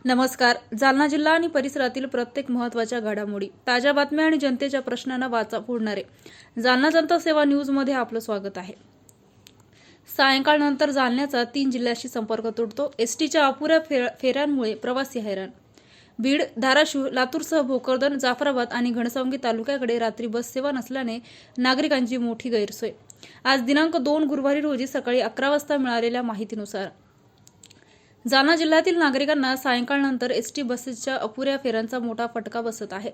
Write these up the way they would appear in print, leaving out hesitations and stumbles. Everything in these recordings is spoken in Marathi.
नमस्कार. जालना जिल्हा आणि परिसरातील प्रत्येक महत्त्वाच्या घडामोडी, ताज्या बातम्या आणि जनतेच्या प्रश्नांना वाचा फोडणारे जालना जनता सेवा न्यूजमध्ये आपलं स्वागत आहे. सायंकाळनंतर जालन्याचा 3 जिल्ह्याशी संपर्क तुटतो. एसटीच्या अपुऱ्या फेऱ्यांमुळे प्रवासी हैराण. बीड, धाराशिव, लातूरसह भोकरदन, जाफराबाद आणि घनसावंगी तालुक्याकडे रात्री बस सेवा नसल्याने नागरिकांची मोठी गैरसोय. आज दिनांक 2 गुरुवारी रोजी सकाळी 11 वाजता मिळालेल्या माहितीनुसार जालना जिल्ह्यातील नागरिकांना सायंकाळनंतर एसटी बसेसच्या अपुऱ्या फेऱ्यांचा मोठा फटका बसत आहे.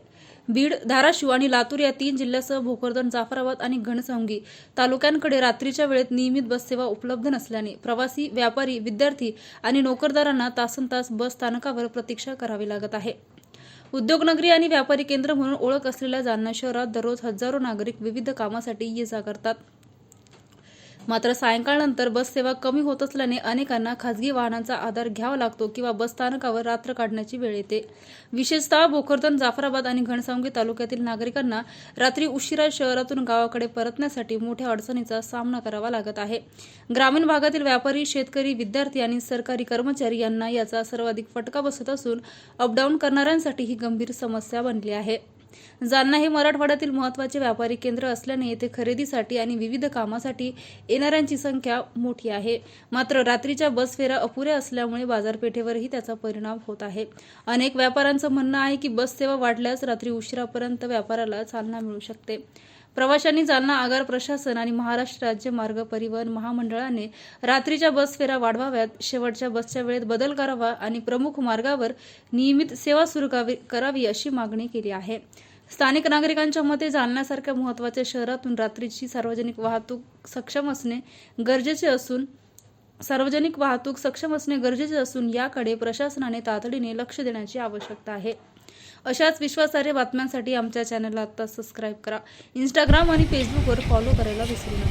बीड, धाराशिव आणि लातूर या 3 जिल्ह्यासह भोकरदन, जाफराबाद आणि घनसावंगी तालुक्यांकडे रात्रीच्या वेळेत नियमित बस सेवा उपलब्ध नसल्याने प्रवासी, व्यापारी, विद्यार्थी आणि नोकरदारांना तासनतास बस स्थानकावर प्रतीक्षा करावी लागत आहे. उद्योगनगरी आणि व्यापारी केंद्र म्हणून ओळख असलेल्या जालना शहरात दररोज हजारो नागरिक विविध कामासाठी ये-जा करतात. मात्र सायंकाळनंतर बस सेवा कमी होत असल्याने अनेकांना खासगी वाहनांचा आधार घ्यावा लागतो किंवा बस स्थानकावर रात्र काढण्याची वेळ येते. विशेषतः भोकरदन, जाफराबाद आणि घनसावंगी तालुक्यातील नागरिकांना रात्री उशिरा शहरातून गावाकडे परतण्यासाठी मोठ्या अडचणीचा सामना करावा लागत आहे. ग्रामीण भागातील व्यापारी, शेतकरी, विद्यार्थी आणि सरकारी कर्मचारी यांना याचा सर्वाधिक फटका बसत असून अपडाऊन करणाऱ्यांसाठी ही गंभीर समस्या बनली आहे. जालना हे मराठवाड्यातील महत्त्वाचे व्यापारी केंद्र असल्याने येथे खरेदीसाठी आणि विविध कामासाठी येणाऱ्यांची संख्या मोठी आहे. मात्र रात्रीच्या बस फेऱ्या अपुऱ्या असल्यामुळे बाजारपेठेवरही त्याचा परिणाम होत आहे. अनेक व्यापाऱ्यांचं म्हणणं आहे की बस सेवा वाढल्यास रात्री उशिरापर्यंत व्यापाराला चालना मिळू शकते. प्रवाशांनी जालना आगार प्रशासन आणि महाराष्ट्र राज्य मार्ग परिवहन महामंडळाने रात्रीच्या बस फेऱ्या वाढवाव्यात, शेवटच्या बसच्या वेळेत बदल करावा आणि प्रमुख मार्गावर नियमित सेवा सुरू करावी अशी मागणी केली आहे. स्थानिक नागरिकांच्या मते जालन्यासारख्या महत्त्वाच्या शहरातून रात्रीची सार्वजनिक वाहतूक सक्षम असणे गरजेचे असून याकडे प्रशासनाने तातडीने लक्ष देण्याची आवश्यकता आहे. अशाच विश्वासार्ह बातम्यांसाठी आमच्या चॅनलला आता सबस्क्राईब करा. इंस्टाग्राम आणि फेसबुकवर फॉलो करायला विसरू नका.